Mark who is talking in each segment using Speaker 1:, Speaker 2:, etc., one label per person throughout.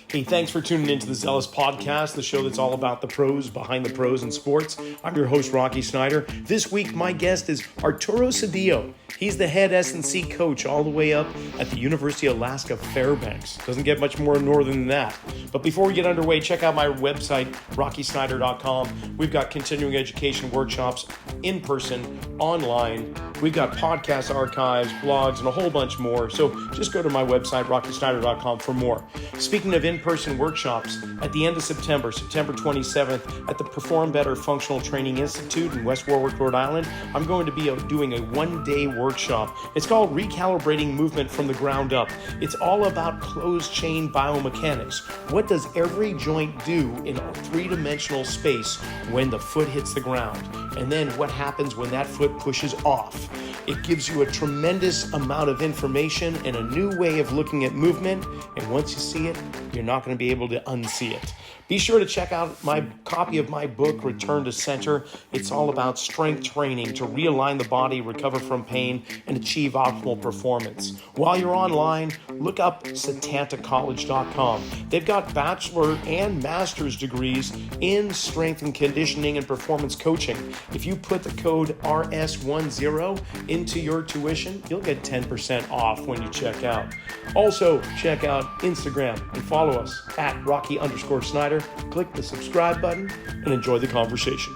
Speaker 1: Hey, thanks for tuning into the Zelos Podcast, the show that's all about the pros behind the pros in sports. I'm your host, Rocky Snyder. This week, my guest is Arturo Cedillo. He's the head S&C coach all the way up at the University of Alaska Fairbanks. Doesn't get much more northern than that. But before we get underway, check out my website, rockysnyder.com. We've got continuing education workshops in person, online. We've got podcast archives, blogs, and a whole bunch more. So just go to my website, rockysnyder.com, for more. Speaking of in-person workshops, at the end of September 27th, at the Perform Better Functional Training Institute in West Warwick, Rhode Island, I'm going to be doing a one-day workshop. It's called Recalibrating Movement from the Ground Up. It's all about closed-chain biomechanics. What does every joint do in a three-dimensional space when the foot hits the ground? And then what happens when that foot pushes off? It gives you a tremendous amount of information and a new way of looking at movement. And once you see it, you're not going to be able to unsee it. Be sure to check out my copy of my book, Return to Center. It's all about strength training to realign the body, recover from pain, and achieve optimal performance. While you're online, look up setantacollege.com. They've got bachelor and master's degrees in strength and conditioning and performance coaching. If you put the code RS10 into your tuition, you'll get 10% off when you check out. Also, check out Instagram and follow us at Rocky_Snyder. Click the subscribe button and enjoy the conversation.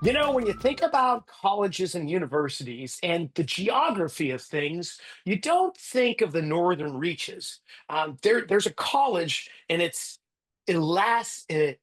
Speaker 1: You know, when you think about colleges and universities and the geography of things, you don't think of the northern reaches. There's a college, and it's Ilasagvik,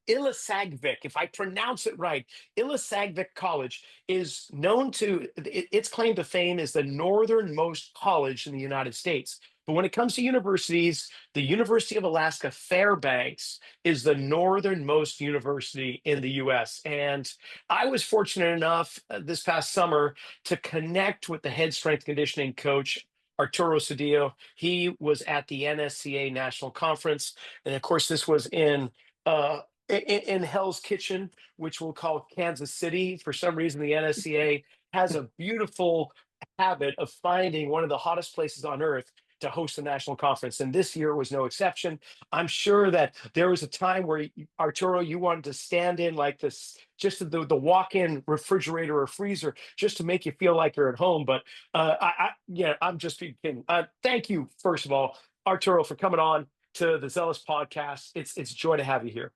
Speaker 1: if I pronounce it right. Ilasagvik College is known to, its claim to fame is the northernmost college in the United States. But when it comes to universities, the University of Alaska Fairbanks is the northernmost university in the US. And I was fortunate enough this past summer to connect with the head strength conditioning coach, Arturo Cedillo. He was at the NSCA National Conference. And of course, this was in Hell's Kitchen, which we'll call Kansas City. For some reason, the NSCA has a beautiful habit of finding one of the hottest places on earth to host a national conference. And this year was no exception. I'm sure that there was a time where, Arturo, you wanted to stand in like this, just the walk-in refrigerator or freezer, just to make you feel like you're at home. But I'm just kidding. Thank you, first of all, Arturo, for coming on to the Zelos Podcast. It's a joy to have you here.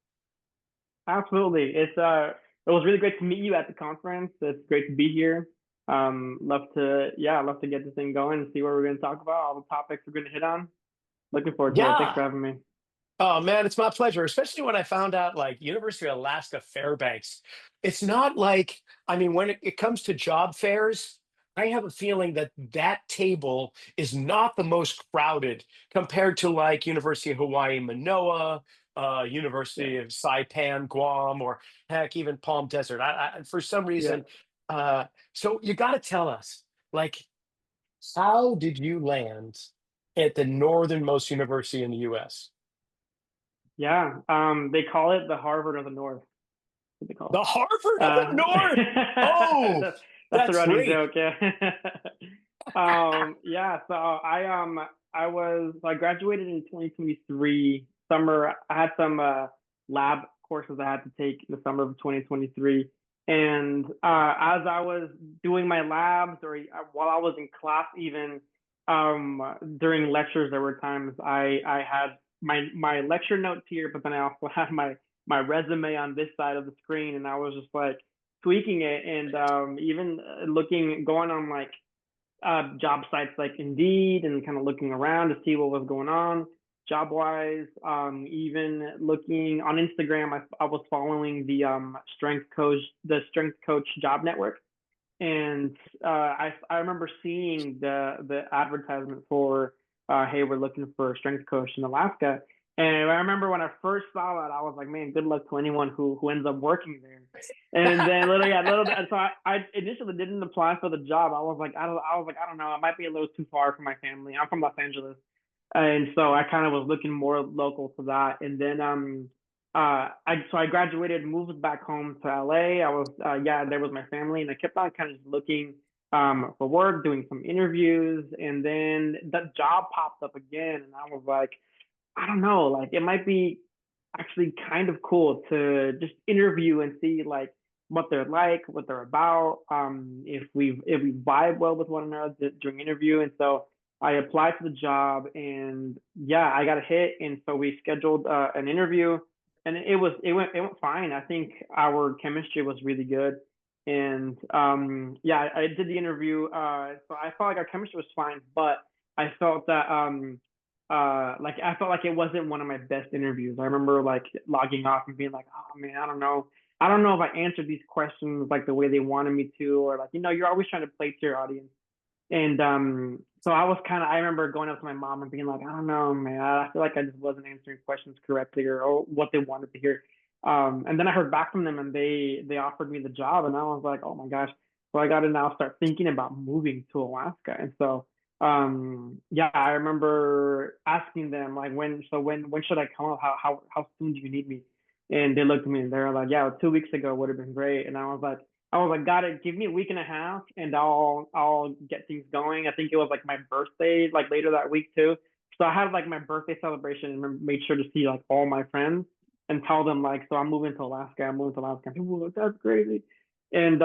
Speaker 2: Absolutely. It was really great to meet you at the conference. It's great to be here. Love to get this thing going and see what we're going to talk about, all the topics we're going to hit on. Looking forward to it. Thanks for having me.
Speaker 1: Oh man, it's my pleasure, especially when I found out like University of Alaska Fairbanks. It's not like, I mean, when it comes to job fairs, I have a feeling that that table is not the most crowded compared to like University of Hawaii, Manoa, University of Saipan, Guam, or heck, even Palm Desert. For some reason, so you got to tell us, like, how did you land at the northernmost university in the U.S.?
Speaker 2: Yeah, they call it the Harvard of the North. What they call it.
Speaker 1: The Harvard of the North. Oh,
Speaker 2: that's a running
Speaker 1: great.
Speaker 2: joke. Yeah. So I graduated in 2023 summer. I had some lab courses I had to take in the summer of 2023. And as I was doing my labs, or while I was in class, even during lectures, there were times I had my lecture notes here, but then I also had my resume on this side of the screen, and I was just like tweaking it, and even going on like job sites like Indeed, and kind of looking around to see what was going on job wise. Even looking on Instagram, I was following the strength coach job network, and I remember seeing the advertisement for hey, we're looking for a strength coach in Alaska. And I remember when I first saw that, I was like, man, good luck to anyone who ends up working there. And then so I initially didn't apply for the job. I was like, I don't know, it might be a little too far from my family. I'm from Los Angeles. And so I kind of was looking more local to that. And then I graduated, moved back home to LA. I was there was my family, and I kept on kind of looking for work, doing some interviews, and then that job popped up again, and I was like, I don't know, like it might be actually kind of cool to just interview and see like what they're like, what they're about, if we vibe well with one another during interview. And so I applied for the job, and yeah, I got a hit, and so we scheduled an interview, and it went fine. I think our chemistry was really good, and yeah, I did the interview. So I felt like our chemistry was fine, but I felt that like I felt like it wasn't one of my best interviews. I remember like logging off and being like, oh man, I don't know. I don't know if I answered these questions like the way they wanted me to, or like, you're always trying to play to your audience. And so I remember going up to my mom and being like, I don't know, man, I feel like I just wasn't answering questions correctly, or what they wanted to hear. And then I heard back from them, and they offered me the job, and I was like, oh my gosh. So I got to now start thinking about moving to Alaska. And so yeah, I remember asking them like, when should I come up? How soon do you need me? And they looked at me and they were like, yeah, 2 weeks ago would have been great. And I was like, got it. Give me a week and a half, and I'll get things going. I think it was like my birthday, like later that week too. So I had like my birthday celebration and made sure to see like all my friends and tell them like, so I'm moving to Alaska. I'm moving to Alaska. And people were like, that's crazy. And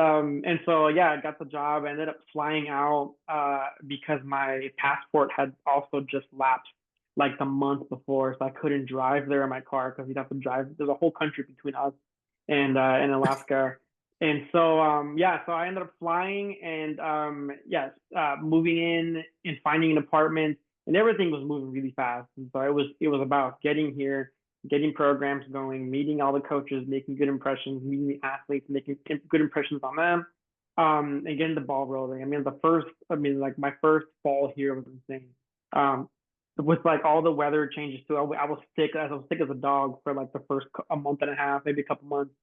Speaker 2: so yeah, I got the job. I ended up flying out because my passport had also just lapsed like the month before, so I couldn't drive there in my car because you'd have to drive. There's a whole country between us and Alaska. And so yeah, so I ended up flying, and yes, moving in and finding an apartment, and everything was moving really fast. And so it was about getting here, getting programs going, meeting all the coaches, making good impressions, meeting the athletes, making good impressions on them, and getting the ball rolling. Like my first fall here was insane. With like all the weather changes too, I was sick. I was sick as a dog for like the first a month and a half, maybe a couple months.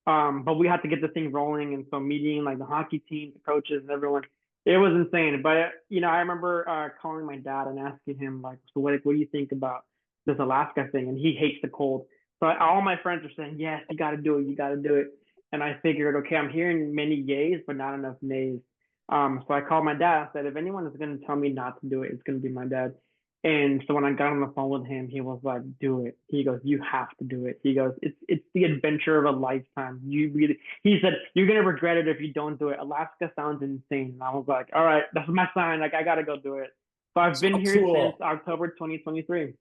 Speaker 2: But we had to get the thing rolling, and so meeting like the hockey team, the coaches, and everyone, it was insane. But I remember calling my dad and asking him like, so what do you think about this Alaska thing? And he hates the cold. So all my friends were saying, yes, you got to do it, you got to do it. And I figured, okay, I'm hearing many yays, but not enough nays. So I called my dad. I said, if anyone is going to tell me not to do it, it's going to be my dad. And so when I got on the phone with him, he was like, do it. He goes, you have to do it. He goes, it's the adventure of a lifetime. He said, you're going to regret it if you don't do it. Alaska sounds insane. And I was like, all right, that's my sign. Like, I got to go do it. So I've been
Speaker 1: So
Speaker 2: here since
Speaker 1: cool.
Speaker 2: October 2023.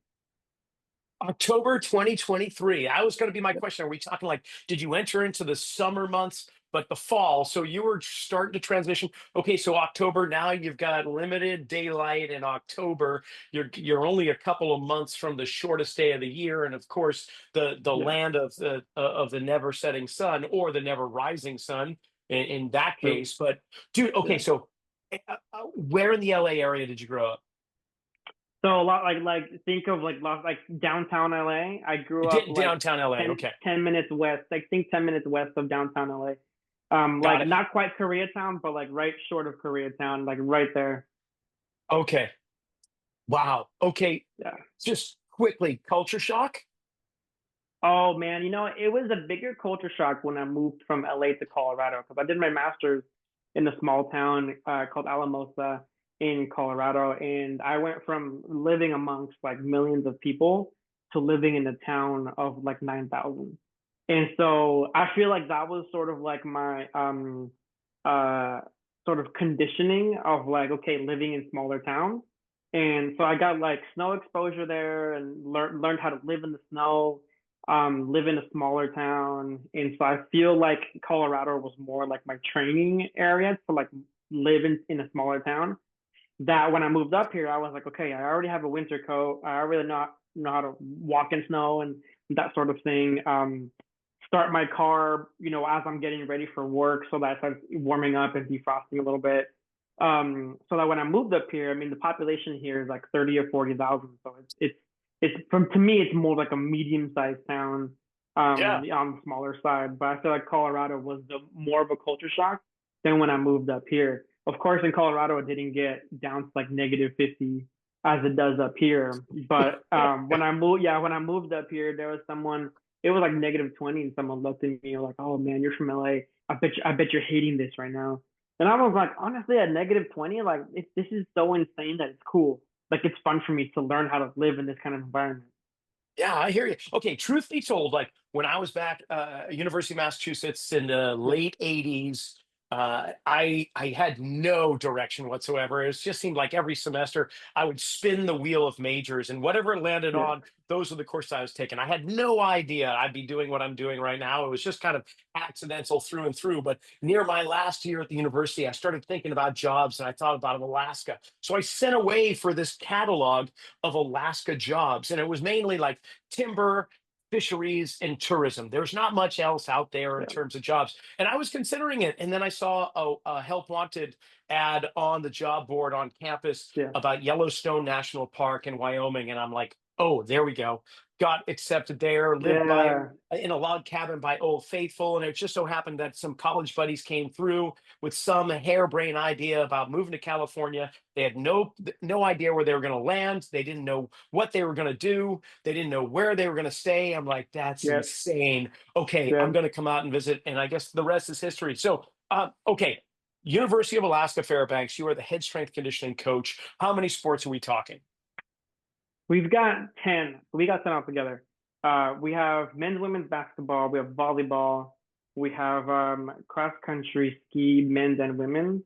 Speaker 1: October 2023. That was going to be my question. Are we talking like, did you enter into the summer months, but the fall? So you were starting to transition. Okay, so October, now you've got limited daylight in October. You're only a couple of months from the shortest day of the year, and of course, the
Speaker 2: Yeah,
Speaker 1: land of the never setting sun, or the never rising sun in that
Speaker 2: true.
Speaker 1: case. But dude, okay,
Speaker 2: Yeah.
Speaker 1: so where in the LA area did you grow up?
Speaker 2: So a lot think of like downtown LA. I grew up like
Speaker 1: Downtown LA.
Speaker 2: 10,
Speaker 1: Okay,
Speaker 2: 10 minutes west. I think 10 minutes west of downtown LA.
Speaker 1: got
Speaker 2: Like
Speaker 1: it.
Speaker 2: not quite Koreatown, but like right short of Koreatown, like right there.
Speaker 1: Okay. Wow. Okay.
Speaker 2: Yeah.
Speaker 1: Just quickly, culture shock?
Speaker 2: Oh man, it was a bigger culture shock when I moved from LA to Colorado, because I did my master's in a small town called Alamosa in Colorado, and I went from living amongst like millions of people to living in a town of like 9,000. And so I feel like that was sort of like my uh sort of conditioning of like, okay, living in smaller towns. And so I got like snow exposure there, and learned how to live in the snow, live in a smaller town. And so I feel like Colorado was more like my training area to like live in a smaller town. That when I moved up here, I was like, okay, I already have a winter coat. I already know how to walk in snow and that sort of thing. Start my car, as I'm getting ready for work, so that it starts warming up and defrosting a little bit. So that when I moved up here, I mean, the population here is like 30 or 40,000. So it's from to me, it's more like a medium-sized town,
Speaker 1: Yeah.
Speaker 2: on the smaller side. But I feel like Colorado was more of a culture shock than when I moved up here. Of course, in Colorado, it didn't get down to like -50 as it does up here. But when I moved up here, there was someone. It was like -20, and someone looked at me like, "Oh man, you're from LA. I bet you're hating this right now." And I was like, honestly, at -20, like this is so insane that it's cool. Like it's fun for me to learn how to live in this kind of environment.
Speaker 1: Yeah, I hear you. Okay, truth be told, like when I was back University of Massachusetts in the
Speaker 2: Yeah,
Speaker 1: late '80s, I had no direction whatsoever. It just seemed like every semester I would spin the wheel of majors, and whatever it landed
Speaker 2: yeah,
Speaker 1: on, those were the courses I was taking. I had no idea I'd be doing what I'm doing right now. It was just kind of accidental through and through. But near my last year at the university, I started thinking about jobs, and I thought about Alaska. So I sent away for this catalog of Alaska jobs, and it was mainly like timber, fisheries, and tourism. There's not much else out there in
Speaker 2: yeah,
Speaker 1: terms of jobs. And I was considering it. And then I saw a help wanted ad on the job board on campus
Speaker 2: yeah,
Speaker 1: about Yellowstone National Park in Wyoming. And I'm like, oh, there we go. Got accepted there, lived by
Speaker 2: yeah,
Speaker 1: in a log cabin by Old Faithful. And it just so happened that some college buddies came through with some harebrained idea about moving to California. They had no idea where they were going to land. They didn't know what they were going to do. They didn't know where they were going to stay. I'm like, that's
Speaker 2: yeah,
Speaker 1: insane. Okay,
Speaker 2: yeah.
Speaker 1: I'm going to come out and visit. And I guess the rest is history. So, okay, University of Alaska Fairbanks, you are the head strength conditioning coach. How many sports are we talking?
Speaker 2: We've got 10. We got 10 altogether. We have men's, women's basketball. We have volleyball. We have cross country ski, men's and women's.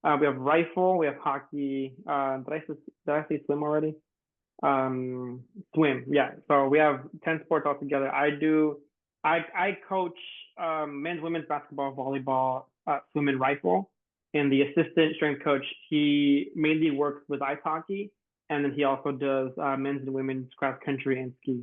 Speaker 2: We have rifle. We have hockey. Did I say swim already? Swim. Yeah. So we have 10 sports altogether. I coach men's, women's basketball, volleyball, swim, and rifle. And the assistant strength coach, he mainly works with ice hockey, and then he also does men's and women's cross country and ski.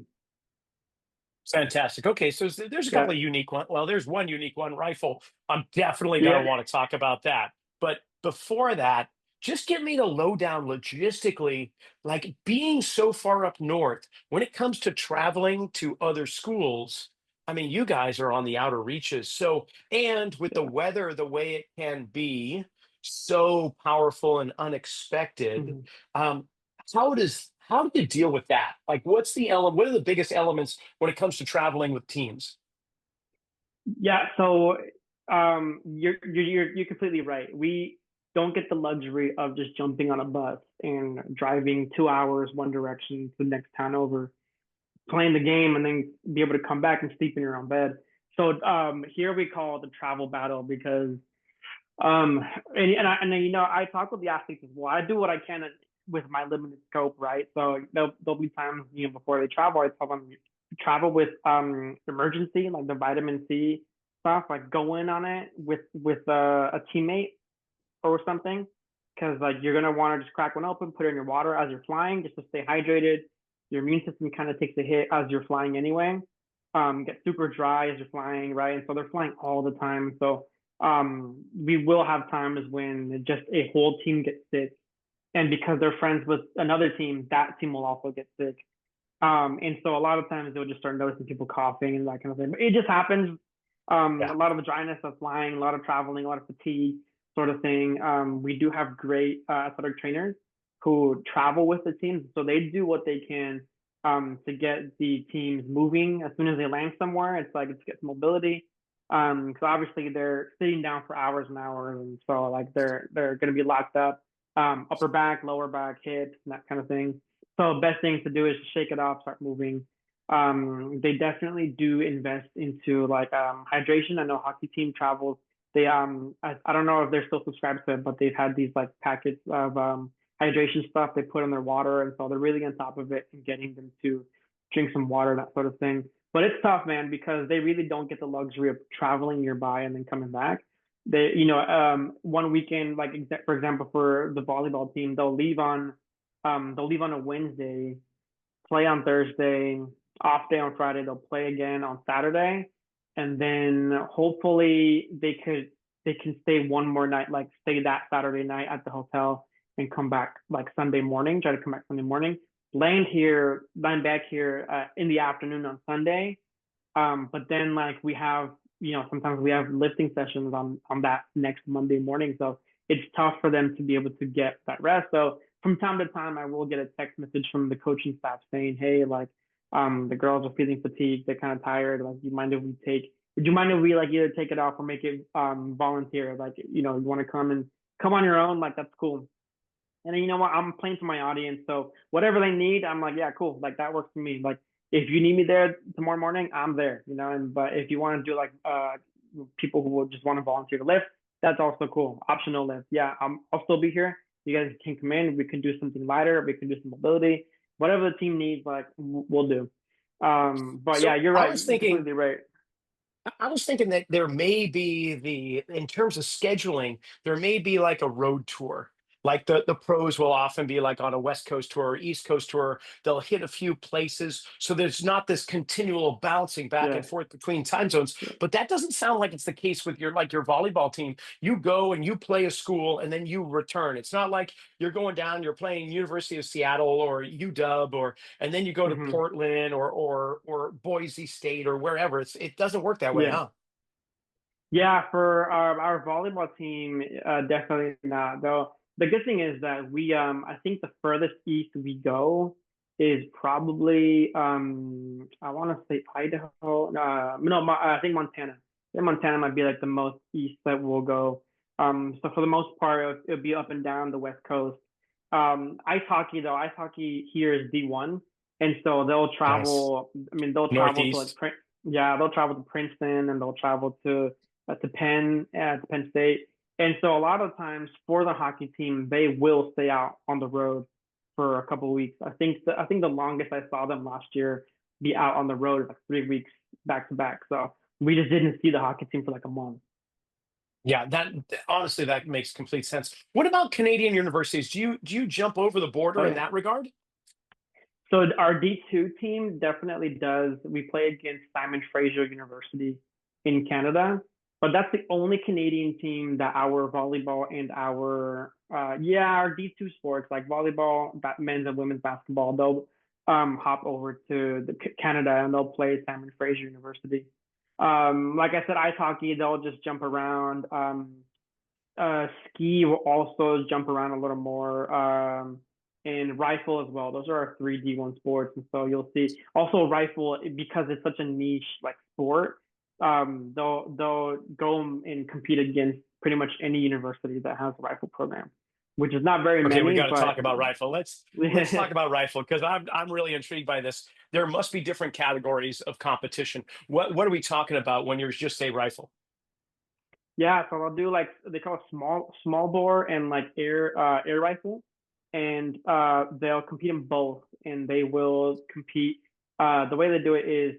Speaker 1: Fantastic. Okay, so there's a
Speaker 2: Yeah,
Speaker 1: couple of unique one. Well, there's one unique one, rifle. I'm definitely going
Speaker 2: yeah,
Speaker 1: to want to talk about that. But before that, just give me the lowdown logistically, like being so far up north when it comes to traveling to other schools. I mean, you guys are on the outer reaches. So, and with the
Speaker 2: yeah.
Speaker 1: weather the way it can be, so powerful and unexpected,
Speaker 2: Mhm.
Speaker 1: um, how do you deal with that? Like, what's the element? What are the biggest elements when it comes to traveling with teams?
Speaker 2: Yeah. So you're completely right. We don't get the luxury of just jumping on a bus and driving 2 hours one direction to the next town over, playing the game, and then be able to come back and sleep in your own bed. So here we call it the travel battle because Um, I talk with the athletes as well. I do what I can with my limited scope, right? So there'll be times, before they travel, I tell them travel with emergency, like the vitamin C stuff, like go in on it with a teammate or something, because like you're gonna want to just crack one open, put it in your water as you're flying, just to stay hydrated. Your immune system kind of takes a hit as you're flying anyway. Get super dry as you're flying, right? And so they're flying all the time. So we will have times when just a whole team gets sick, and because they're friends with another team, that team will also get sick. And so a lot of times they'll just start noticing people coughing and that kind of thing. But it just happens. A
Speaker 1: Yeah.
Speaker 2: lot of the dryness of flying, a lot of traveling, a lot of fatigue, sort of thing. We do have great athletic trainers who travel with the teams, so they do what they can to get the teams moving as soon as they land somewhere. It's like it's get mobility. Because obviously they're sitting down for hours and hours, and so like they're going to be locked up, upper back, lower back, hips, and that kind of thing. So best thing to do is shake it off, start moving. They definitely do invest into like hydration. I know hockey team travels. I don't know if they're still subscribed to it, but they've had these like packets of hydration stuff they put in their water, and so they're really on top of it and getting them to drink some water, that sort of thing. But it's tough, man, because they really don't get the luxury of traveling nearby and then coming back. One weekend, like for example, for the volleyball team, they'll leave on a Wednesday, play on Thursday, off day on Friday. They'll play again on Saturday, and then hopefully they can stay one more night, like stay that Saturday night at the hotel and come back like Sunday morning. Try to come back Sunday morning. Land back here in the afternoon on Sunday. But then like we have, sometimes we have lifting sessions on that next Monday morning. So it's tough for them to be able to get that rest. So from time to time, I will get a text message from the coaching staff saying, "Hey, like, the girls are feeling fatigued. They're kind of tired. Like, would you mind if we like either take it off or make it volunteer? Like, you want to come on your own? Like, that's cool." And then you know what? I'm playing to my audience, so whatever they need, I'm like, yeah, cool. Like that works for me. Like if you need me there tomorrow morning, I'm there, but if you want to do like people who will just want to volunteer to lift, that's also cool. Optional lift. Yeah, I'll still be here. You guys can come in. We can do something lighter. We can do some mobility. Whatever the team needs, like we'll do. But yeah,
Speaker 1: So
Speaker 2: you're
Speaker 1: I
Speaker 2: right.
Speaker 1: was
Speaker 2: You're
Speaker 1: thinking,
Speaker 2: completely right.
Speaker 1: I was thinking that there may be in terms of scheduling, there may be like a road tour. Like the pros will often be like on a West Coast tour or East Coast tour. They'll hit a few places. So there's not this continual bouncing back
Speaker 2: Yeah.
Speaker 1: and forth between time zones.
Speaker 2: Yeah.
Speaker 1: But that doesn't sound like it's the case with your volleyball team. You go and you play a school and then you return. It's not like you're going down, you're playing University of Seattle or UW or and then you go to
Speaker 2: Hmm.
Speaker 1: Portland or Boise State or wherever. It doesn't work that way,
Speaker 2: Yeah.
Speaker 1: huh?
Speaker 2: Yeah, for our volleyball team, definitely not. Though the good thing is that I think the furthest east we go is probably, I want to say Idaho. No, I think Montana. Yeah, Montana might be like the most east that we'll go. So for the most part, it'll be up and down the West Coast. Ice hockey here is D1, and so they'll
Speaker 1: Nice.
Speaker 2: travel. I mean, they'll travel to like,
Speaker 1: Northeast.
Speaker 2: yeah, they'll travel to Princeton, and they'll travel to Penn State. And so a lot of times for the hockey team, they will stay out on the road for a couple of weeks. I think the longest I saw them last year be out on the road like 3 weeks back to back. So we just didn't see the hockey team for like a month.
Speaker 1: Yeah, that honestly that makes complete sense. What about Canadian universities? Do you jump over the
Speaker 2: Oh
Speaker 1: border in
Speaker 2: yeah.
Speaker 1: that regard?
Speaker 2: So our D2 team definitely does. We play against Simon Fraser University in Canada, but that's the only Canadian team that our volleyball and our D2 sports like volleyball, men's and women's basketball, they'll hop over to Canada and they'll play Simon Fraser University. Like I said, ice hockey, they'll just jump around. Ski will also jump around a little more. And rifle as well. Those are our three D1 sports. And so you'll see also rifle because it's such a niche like sport. They'll go and compete against pretty much any university that has a rifle program, which is not very
Speaker 1: Okay, we
Speaker 2: many,
Speaker 1: got to
Speaker 2: but
Speaker 1: talk about rifle. Let's talk about rifle because I'm really intrigued by this. There must be different categories of competition. What are we talking about when you're just say rifle?
Speaker 2: yeah. So they'll do like they call it small bore and like air rifle, and they'll compete in both, and they will compete. The way they do it is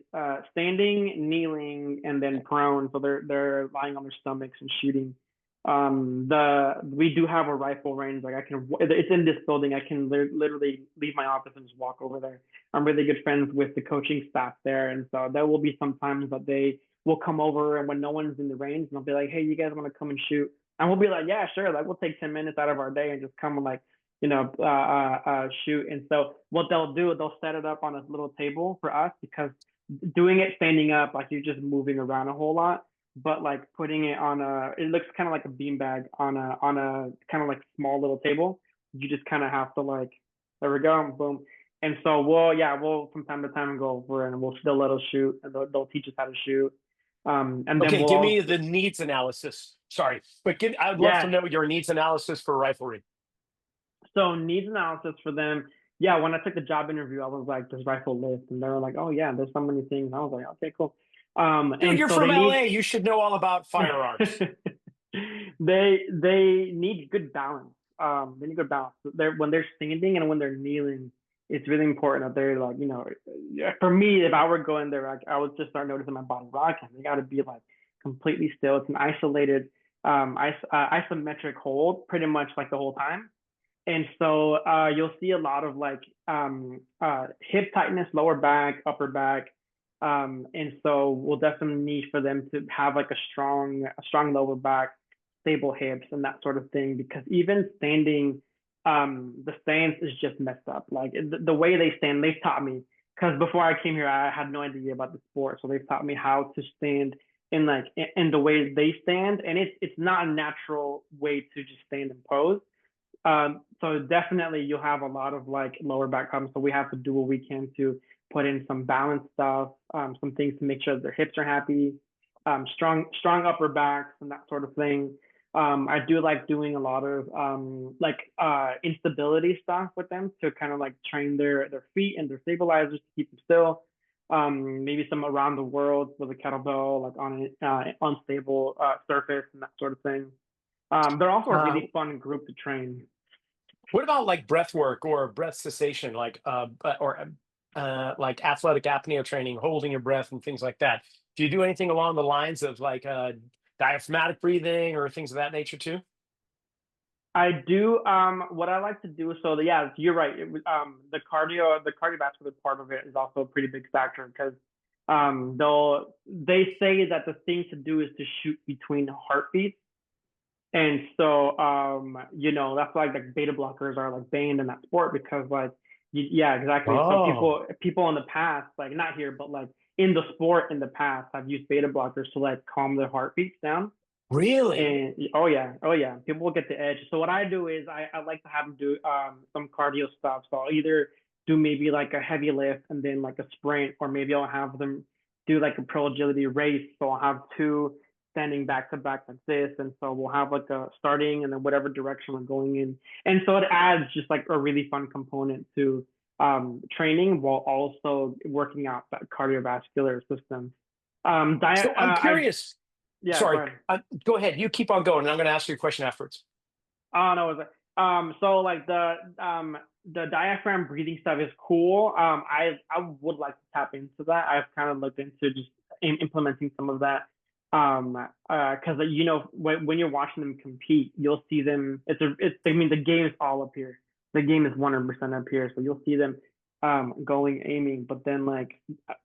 Speaker 2: standing, kneeling, and then prone. So they're lying on their stomachs and shooting. The We do have a rifle range. Like it's in this building. I can literally leave my office and just walk over there. I'm really good friends with the coaching staff there, and so there will be some times that they will come over, and when no one's in the range, and they'll be like, "Hey, you guys want to come and shoot?" And we'll be like, "Yeah, sure." Like we'll take 10 minutes out of our day and just come and like shoot. And so what they'll do, they'll set it up on a little table for us because doing it standing up, like you're just moving around a whole lot. But like putting it it looks kind of like a beanbag on a kind of like small little table. You just kind of have to like, there we go, boom. And so we'll from time to time go over and they'll let us shoot and they'll teach us how to shoot. And then
Speaker 1: Okay,
Speaker 2: we'll
Speaker 1: give me
Speaker 2: all,
Speaker 1: the needs analysis. Sorry, but I'd love to
Speaker 2: yeah,
Speaker 1: know your needs analysis for riflery.
Speaker 2: so needs analysis for them. Yeah, when I took the job interview, I was like, "Does rifle lift?" And they were like, "Oh yeah, there's so many things." I was like, "Okay, cool."
Speaker 1: Dude,
Speaker 2: And
Speaker 1: you're
Speaker 2: so
Speaker 1: from
Speaker 2: they
Speaker 1: LA.
Speaker 2: need
Speaker 1: You should know all about firearms.
Speaker 2: they need good balance. They need good balance. When they're standing and when they're kneeling, it's really important that they're like, for me, if I were going there, like, I would just start noticing my body rocking. They got to be like completely still. It's an isolated, isometric hold, pretty much like the whole time. And so you'll see a lot of like hip tightness, lower back, upper back. And so we'll definitely need for them to have like a strong lower back, stable hips and that sort of thing. Because even standing, the stance is just messed up. Like the way they stand, they've taught me. Because before I came here, I had no idea about the sport. So they've taught me how to stand in the way they stand. And it's not a natural way to just stand and pose. So definitely you'll have a lot of like lower back problems. So we have to do what we can to put in some balance stuff, some things to make sure that their hips are happy, strong upper backs and that sort of thing. I do like doing a lot of instability stuff with them to kind of like train their feet and their stabilizers to keep them still. maybe some around the world with a kettlebell, like on an unstable surface and that sort of thing. They're also a
Speaker 1: Uh,
Speaker 2: really fun group to train.
Speaker 1: what about like breath work or breath cessation, or like athletic apnea training, holding your breath and things like that? Do you do anything along the lines of like diaphragmatic breathing or things of that nature too?
Speaker 2: I do. What I like to do. So yeah, you're right. The cardiovascular part of it is also a pretty big factor because they say that the thing to do is to shoot between heartbeats. And so, that's why like beta blockers are like banned in that sport because yeah, exactly. So
Speaker 1: Oh,
Speaker 2: people in the past, like not here, but like in the sport in the past have used beta blockers to like calm their heartbeats down.
Speaker 1: really?
Speaker 2: And oh yeah, people will get the edge. So what I do is I like to have them do some cardio stuff. So I'll either do maybe like a heavy lift and then like a sprint, or maybe I'll have them do like a pro agility race. So I'll have two standing back to back like this, and so we'll have like a starting and then whatever direction we're going in. And so it adds just like a really fun component to training while also working out that cardiovascular system. Diet
Speaker 1: So I'm
Speaker 2: I
Speaker 1: curious.
Speaker 2: Yeah, go
Speaker 1: Sorry,
Speaker 2: ahead.
Speaker 1: go ahead. You keep on going, and I'm going to ask you a question afterwards.
Speaker 2: Oh no, so like the diaphragm breathing stuff is cool. I would like to tap into that. I've kind of looked into just implementing some of that. Because when you're watching them compete, you'll see them. I mean the game is all up here. The game is 100% up here, so you'll see them going aiming, but then like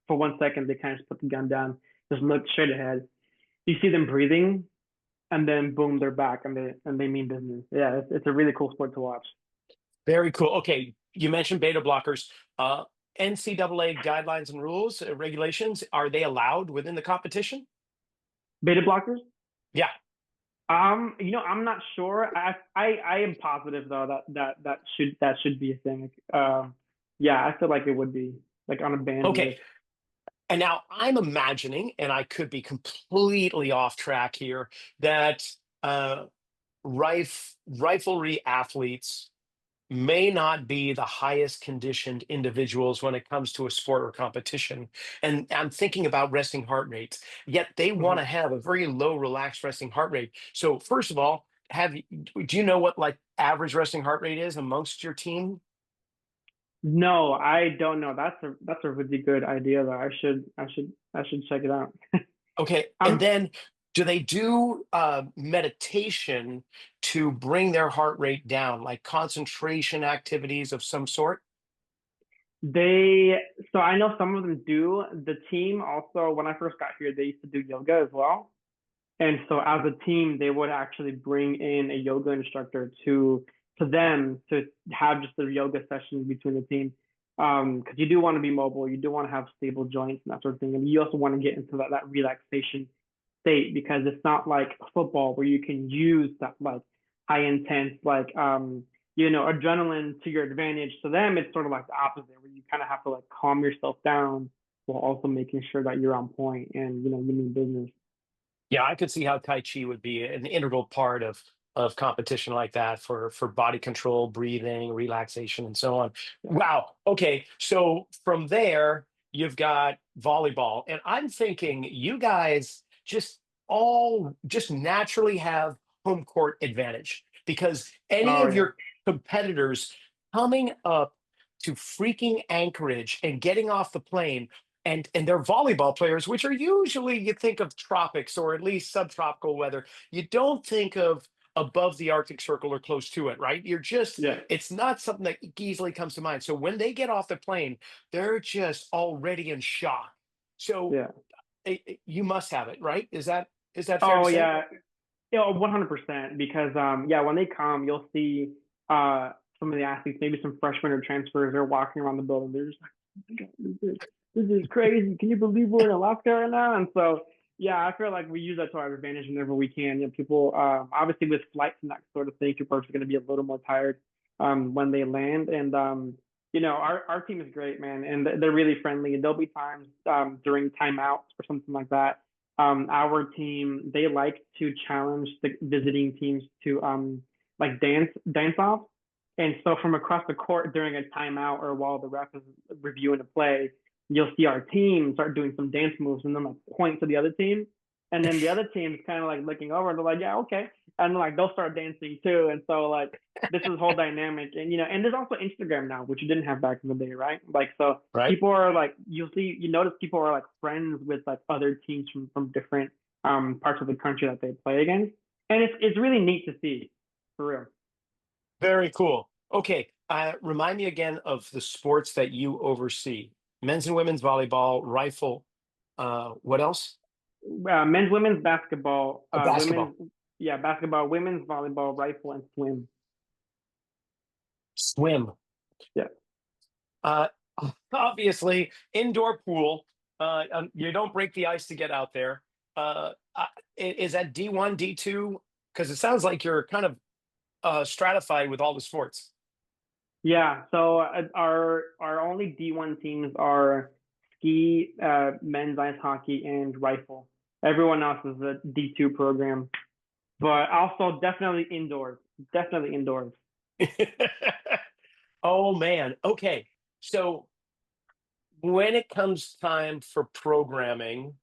Speaker 2: for 1 second they kind of just put the gun down, just look straight ahead. You see them breathing, and then boom, they're back and they mean business. Yeah, it's a really cool sport to watch.
Speaker 1: Very cool. Okay, you mentioned beta blockers. Uh, NCAA guidelines and rules, regulations, are they allowed within the competition?
Speaker 2: Beta blockers?
Speaker 1: Yeah.
Speaker 2: I'm not sure. I am positive though that should be a thing. Yeah, I feel like it would be like on a banned
Speaker 1: Okay.
Speaker 2: list.
Speaker 1: And now I'm imagining, and I could be completely off track here, that riflery athletes may not be the highest conditioned individuals when it comes to a sport or competition. And I'm thinking about resting heart rates, yet they want to
Speaker 2: Mhm.
Speaker 1: have a very low relaxed resting heart rate. So first of all, do you know what like average resting heart rate is amongst your team?
Speaker 2: No, I don't know. That's a really good idea though. I should check it out.
Speaker 1: Okay. And
Speaker 2: I'm
Speaker 1: then do they do meditation to bring their heart rate down, like concentration activities of some sort?
Speaker 2: they so I know some of them do. The team also, when I first got here, they used to do yoga as well. And so as a team, they would actually bring in a yoga instructor to them to have just a yoga session between the team. Because you do want to be mobile, you do want to have stable joints and that sort of thing. And you also want to get into that relaxation state because it's not like football where you can use that like high intense like adrenaline to your advantage. To them, it's sort of like the opposite where you kind of have to like calm yourself down while also making sure that you're on point and you mean business.
Speaker 1: Yeah, I could see how Tai Chi would be an integral part of competition like that for body control, breathing, relaxation, and so on. Wow. Okay. So from there, you've got volleyball. And I'm thinking you guys all just naturally have home court advantage because any
Speaker 2: Oh
Speaker 1: of
Speaker 2: yeah.
Speaker 1: your competitors coming up to freaking Anchorage and getting off the plane and they're volleyball players, which are usually you think of tropics or at least subtropical weather. You don't think of above the Arctic Circle or close to it, right?
Speaker 2: Yeah.
Speaker 1: It's not something that easily comes to mind. So when they get off the plane, they're just already in shock. So
Speaker 2: Yeah.
Speaker 1: you must have it, right? Is that fair to
Speaker 2: Oh
Speaker 1: say?
Speaker 2: yeah. Yeah, 100%. Because yeah, when they come, you'll see some of the athletes, maybe some freshmen or transfers, they're walking around the building. They're just like, oh my God, this is crazy. Can you believe we're in Alaska right now? And so yeah, I feel like we use that to our advantage whenever we can. People obviously with flights and that sort of thing, people are going to be a little more tired when they land. And our team is great, man, and they're really friendly. And there'll be times during timeouts or something like that, our team, they like to challenge the visiting teams to like dance off. And so from across the court during a timeout or while the ref is reviewing a play, you'll see our team start doing some dance moves and then like point to the other team. And then the other team's kind of like looking over and they're like, yeah, okay. And like they'll start dancing too. And so like this is whole dynamic. And and there's also Instagram now, which you didn't have back in the day, right? Like so
Speaker 1: Right.
Speaker 2: people are like you notice people are like friends with like other teams from different parts of the country that they play against. And it's really neat to see, for real.
Speaker 1: Very cool. Okay. Remind me again of the sports that you oversee: men's and women's volleyball, rifle. What else?
Speaker 2: Men's, women's basketball,
Speaker 1: Basketball.
Speaker 2: women's, yeah, basketball, women's volleyball, rifle, and swim.
Speaker 1: Swim.
Speaker 2: Yeah.
Speaker 1: Uh, Obviously, indoor pool. You don't break the ice to get out there. Is that D1, D2? Because it sounds like you're kind of stratified with all the sports.
Speaker 2: Yeah. So our only D1 teams are ski, men's ice hockey, and rifle. Everyone else is a D2 program, but also definitely indoors. Definitely indoors.
Speaker 1: Oh man. Okay. So when it comes time for programming,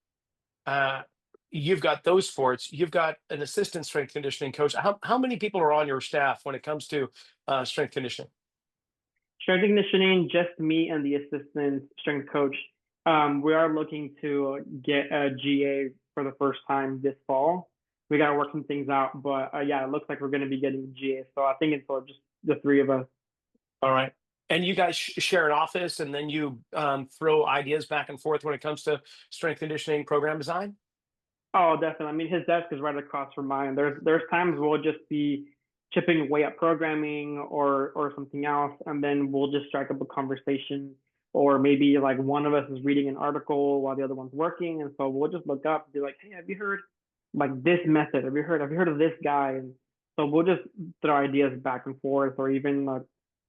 Speaker 1: uh, you've got those sports. You've got an assistant strength conditioning coach. How many people are on your staff when it comes to strength conditioning?
Speaker 2: Strength and conditioning, just me and the assistant strength coach. We are looking to get a GA for the first time this fall. We got to work some things out, but yeah, it looks like we're going to be getting GA. So I think it's all just the three of us.
Speaker 1: All right. And you guys share an office, and then you throw ideas back and forth when it comes to strength conditioning program design?
Speaker 2: Oh, definitely. I mean, his desk is right across from mine. There's times we'll just be chipping away at programming or something else, and then we'll just strike up a conversation. Or maybe like one of us is reading an article while the other one's working, and so we'll just look up and be like, "Hey, have you heard like this method? Have you heard of this guy?" And so we'll just throw ideas back and forth, or even like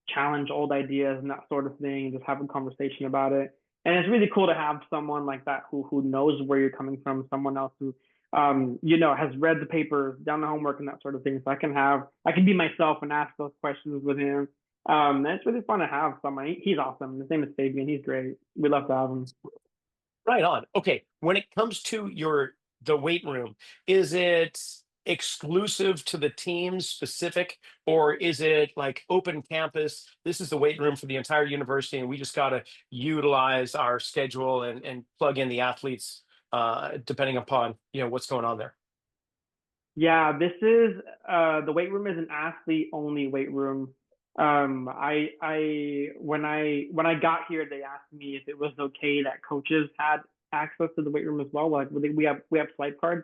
Speaker 2: challenge old ideas and that sort of thing, and just have a conversation about it. And it's really cool to have someone like that who knows where you're coming from, someone else who has read the papers, done the homework and that sort of thing. So I can be myself and ask those questions with him. And it's really fun to have someone. He's awesome. His name is Fabian. He's great. We love to have him.
Speaker 1: Right on. Okay. When it comes to the weight room, is it exclusive to the team specific, or is it like open campus? This is the weight room for the entire university, and we just got to utilize our schedule and plug in the athletes depending upon what's going on there.
Speaker 2: Yeah, this is the weight room is an athlete only weight room. I when I got here, they asked me if it was okay that coaches had access to the weight room as well. Like we have swipe cards,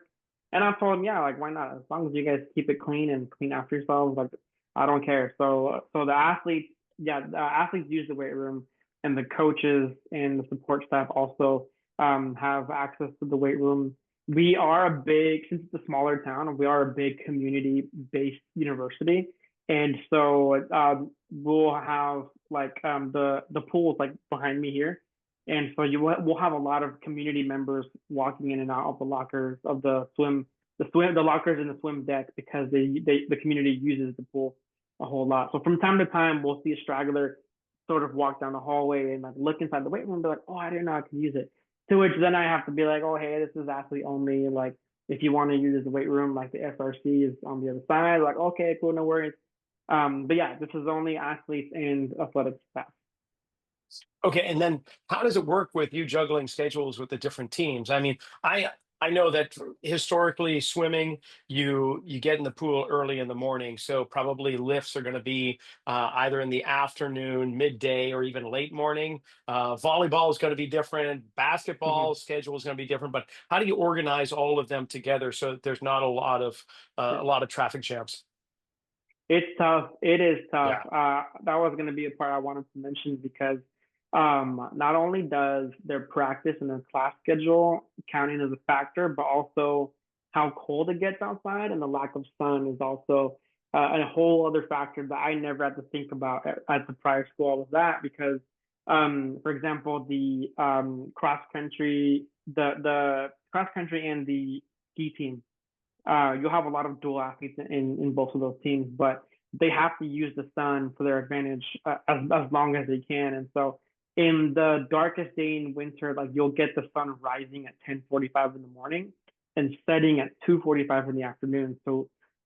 Speaker 2: and I told them, yeah, like why not? As long as you guys keep it clean and clean after yourselves, like I don't care. So the athletes, yeah, the athletes use the weight room, and the coaches and the support staff also have access to the weight room. We are a big, since it's a smaller town, we are a big community-based university, and so we'll have like the pool is like behind me here, and so we'll have a lot of community members walking in and out of the lockers of the lockers in the swim deck because the community uses the pool a whole lot. So from time to time, we'll see a straggler sort of walk down the hallway and like look inside the weight room and be like, oh, I didn't know I could use it. To which then I have to be like, oh, hey, this is athlete only. Like, if you want to use the weight room, like the SRC is on the other side. Like, okay, cool, no worries. But yeah, this is only athletes and athletic staff.
Speaker 1: Okay, and then how does it work with you juggling schedules with the different teams? I mean, I know that historically swimming, you get in the pool early in the morning, so probably lifts are going to be either in the afternoon, midday, or even late morning. Volleyball is going to be different.
Speaker 2: Mm-hmm.
Speaker 1: Basketball schedule is going to be different. But how do you organize all of them together so that there's not
Speaker 2: Yeah.
Speaker 1: a lot of traffic jams?
Speaker 2: It's tough. It is tough.
Speaker 1: Yeah.
Speaker 2: That was going to be a part I wanted to mention because not only does their practice and their class schedule counting as a factor, but also how cold it gets outside and the lack of sun is also a whole other factor that I never had to think about at the prior school I was at because, for example, the cross country, the cross country and the ski team you'll have a lot of dual athletes in both of those teams, but they have to use the sun for their advantage as long as they can. And so in the darkest day in winter, like you'll get the sun rising at 10:45 in the morning and setting at 2:45 in the afternoon. So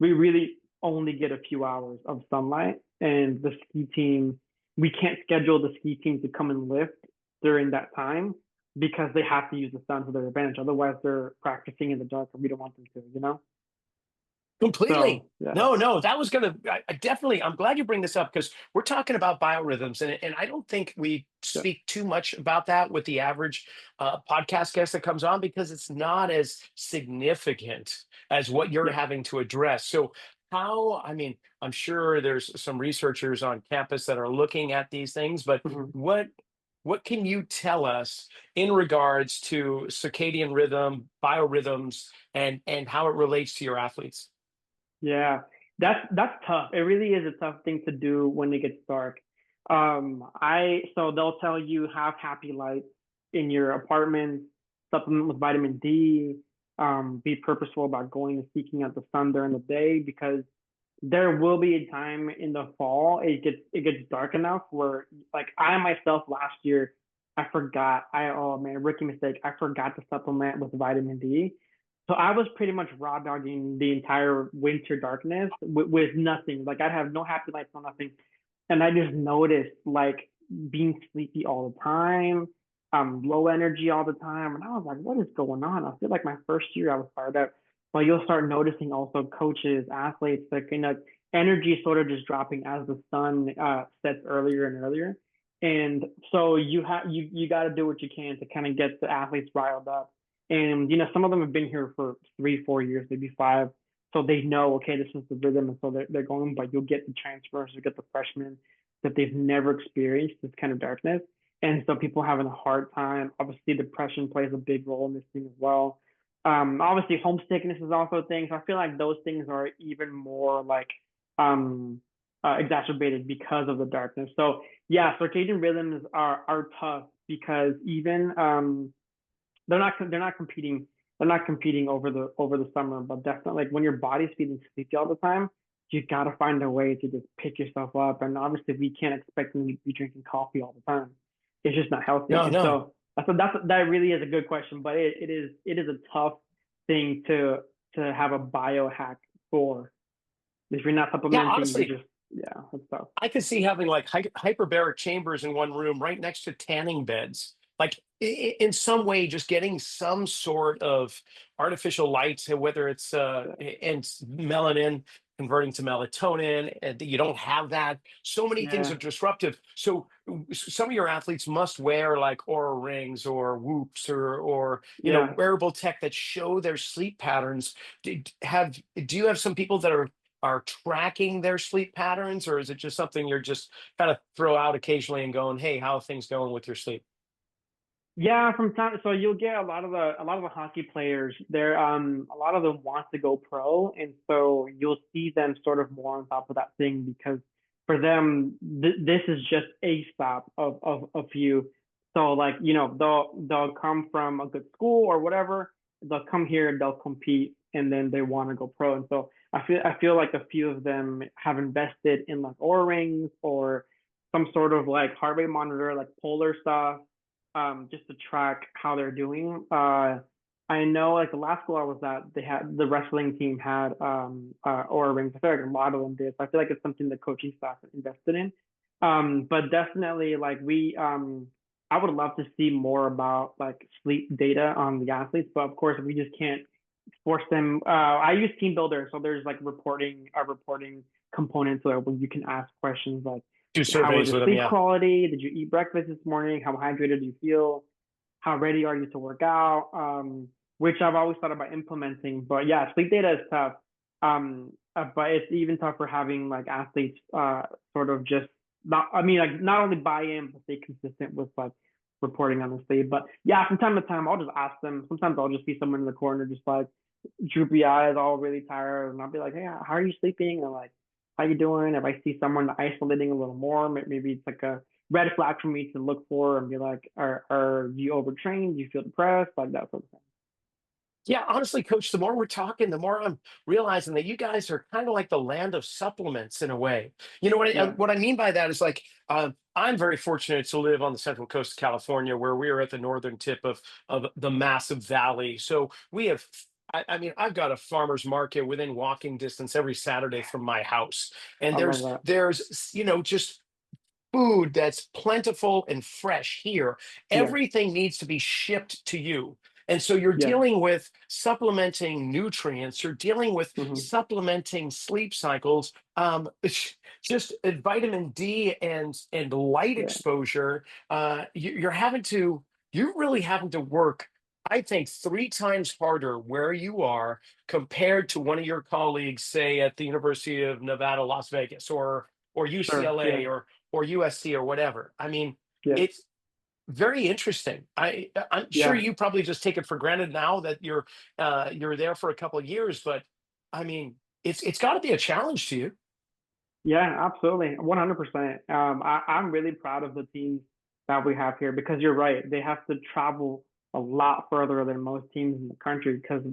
Speaker 2: we really only get a few hours of sunlight, and the ski team, we can't schedule the ski team to come and lift during that time because they have to use the sun to their advantage. Otherwise, they're practicing in the dark, and we don't want them to, you know?
Speaker 1: Completely.
Speaker 2: So yeah,
Speaker 1: No, that was gonna I definitely I'm glad you bring this up because we're talking about biorhythms and I don't think we
Speaker 2: yeah.
Speaker 1: speak too much about that with the average podcast guest that comes on because it's not as significant as what you're
Speaker 2: Yeah.
Speaker 1: having to address. So how, I mean, I'm sure there's some researchers on campus that are looking at these things, but
Speaker 2: Mhm.
Speaker 1: what can you tell us in regards to circadian rhythm, biorhythms, and how it relates to your athletes?
Speaker 2: Yeah, that's tough. It really is a tough thing to do when it gets dark. I so they'll tell you have happy lights in your apartment, supplement with vitamin D, be purposeful about going and seeking out the sun during the day because there will be a time in the fall it gets dark enough where like I myself last year I forgot I oh man rookie mistake I forgot to supplement with vitamin D, so I was pretty much raw dogging the entire winter darkness with nothing, like I'd have no happy lights, no nothing, and I just noticed like being sleepy all the time, low energy all the time, and I was like, what is going on? I feel like my first year I was fired up, but you'll start noticing also coaches, athletes, like energy sort of just dropping as the sun sets earlier and earlier. And so you got to do what you can to kind of get the athletes riled up. And some of them have been here for 3, 4 years, maybe 5. So they know, okay, this is the rhythm, and so they're going. But you'll get the transfers, you get the freshmen that they've never experienced this kind of darkness, and so people having a hard time. Obviously, depression plays a big role in this thing as well. Obviously, homesickness is also a thing. So I feel like those things are even more like um, exacerbated because of the darkness. So yeah, circadian rhythms are tough because even they're not competing over the summer, but definitely like when your body's feeling sleepy all the time, you got to find a way to just pick yourself up. And obviously, we can't expect them to be drinking coffee all the time. It's just not healthy.
Speaker 1: No,
Speaker 2: And
Speaker 1: no.
Speaker 2: so that really is a good question, but it is a tough thing to have a biohack for. If you're not
Speaker 1: Yeah,
Speaker 2: supplementing, you're
Speaker 1: honestly,
Speaker 2: just yeah, that's tough.
Speaker 1: I could see having like hyperbaric chambers in one room right next to tanning beds. Like in some way, just getting some sort of artificial light, whether it's
Speaker 2: Yeah,
Speaker 1: and melanin converting to melatonin, and you don't have that. So many things are
Speaker 2: yeah,
Speaker 1: disruptive. So some of your athletes must wear like aura rings or whoops or
Speaker 2: yeah.
Speaker 1: wearable tech that show their sleep patterns. Do you have some people that are tracking their sleep patterns, or is it just something you're just kind of throw out occasionally and going, "Hey, how are things going with your sleep?"
Speaker 2: Yeah, from time so you'll get a lot of the hockey players. They're a lot of them want to go pro, and so you'll see them sort of more on top of that thing because for them this is just a stop of a few. So like they'll come from a good school or whatever. They'll come here, they'll compete, and then they want to go pro. And so I feel like a few of them have invested in like Oura rings or some sort of like heart rate monitor, like polar stuff, just to track how they're doing. I know like the last school I was at, they had the wrestling team had Aura rings. I feel like a lot of them did. So I feel like it's something the coaching staff invested in. But definitely like I would love to see more about like sleep data on the athletes, but of course we just can't force them. I use Team Builder, so there's like reporting components where you can ask questions like
Speaker 1: Do
Speaker 2: how was
Speaker 1: surveys
Speaker 2: your
Speaker 1: with them,
Speaker 2: sleep
Speaker 1: yeah.
Speaker 2: quality? Did you eat breakfast this morning? How hydrated do you feel? How ready are you to work out? Which I've always thought about implementing. But yeah, sleep data is tough. But it's even tougher having like athletes sort of just not, I mean, like not only buy in, but stay consistent with like reporting on the sleep. But yeah, from time to time, I'll just ask them. Sometimes I'll just see someone in the corner, just like droopy eyes, all really tired, and I'll be like, "Hey, how are you sleeping?" Or like, "How you doing?" If I see someone isolating a little more, maybe it's like a red flag for me to look for and be like, "Are you overtrained? Do you feel depressed?" Like that sort of thing.
Speaker 1: Yeah, honestly, coach, the more we're talking, the more I'm realizing that you guys are kind of like the land of supplements in a way. You know what
Speaker 2: Yeah,
Speaker 1: what I mean by that is like I'm very fortunate to live on the central coast of California, where we are at the northern tip of the massive valley. So we have, I mean, I've got a farmer's market within walking distance every Saturday from my house, and
Speaker 2: I love that.
Speaker 1: there's just food that's plentiful and fresh here.
Speaker 2: Yeah.
Speaker 1: Everything needs to be shipped to you. And so you're
Speaker 2: Yeah.
Speaker 1: dealing with supplementing nutrients, you're dealing with
Speaker 2: Hmm.
Speaker 1: supplementing sleep cycles, just vitamin D and light
Speaker 2: Yeah.
Speaker 1: exposure. You're really having to work, I think, three times harder where you are compared to one of your colleagues, say at the University of Nevada, Las Vegas, or
Speaker 2: Sure. Yeah.
Speaker 1: UCLA or USC or whatever. I mean,
Speaker 2: Yeah.
Speaker 1: it's very interesting. I'm sure
Speaker 2: Yeah.
Speaker 1: you probably just take it for granted now that you're there for a couple of years, but I mean, it's got to be a challenge to you.
Speaker 2: Yeah, absolutely. 100%. I'm really proud of the teams that we have here because you're right. They have to travel a lot further than most teams in the country because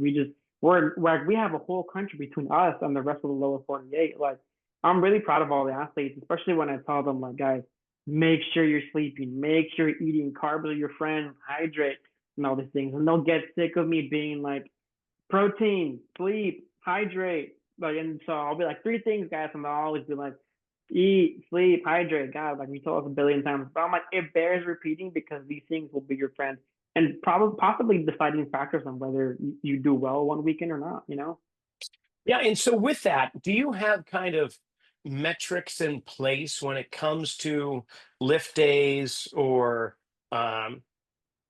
Speaker 2: we're like we have a whole country between us and the rest of the lower 48. Like I'm really proud of all the athletes, especially when I tell them like, guys, make sure you're sleeping, make sure you're eating, carbs are your friend, hydrate, and all these things. And they'll get sick of me being like, protein, sleep, hydrate. Like, and so I'll be like, three things, guys, and they'll always be like, eat, sleep, hydrate. God, like we told us a billion times. But I'm like, it bears repeating because these things will be your friends and probably possibly deciding factors on whether you do well one weekend or not, you know?
Speaker 1: Yeah, and so with that, do you have kind of metrics in place when it comes to lift days or um,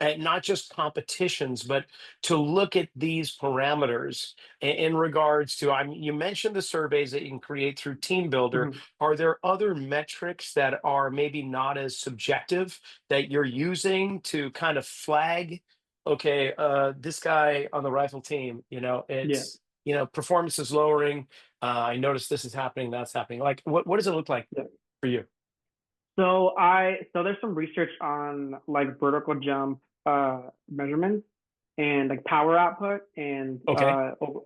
Speaker 1: and not just competitions, but to look at these parameters in regards to, I mean, you mentioned the surveys that you can create through Team Builder.
Speaker 2: Mm-hmm.
Speaker 1: Are there other metrics that are maybe not as subjective that you're using to kind of flag, okay, this guy on the rifle team,
Speaker 2: Yeah.
Speaker 1: performance is lowering. I noticed this is happening, that's happening. Like, what does it look like
Speaker 2: Yeah.
Speaker 1: for you?
Speaker 2: So there's some research on like vertical jump measurements and like power output and
Speaker 1: Okay.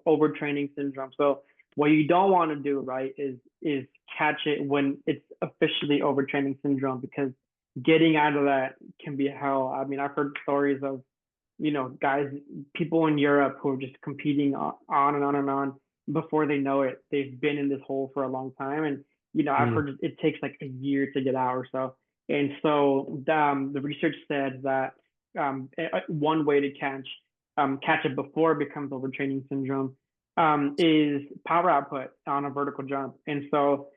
Speaker 2: overtraining syndrome. So what you don't want to do, right, is catch it when it's officially overtraining syndrome because getting out of that can be hell. I mean, I've heard stories of, guys, people in Europe who are just competing on and on and on. Before they know it, they've been in this hole for a long time. And, I've
Speaker 1: Mm.
Speaker 2: heard it takes like a year to get out or so. And so the research said that one way to catch it before it becomes overtraining syndrome is power output on a vertical jump. And so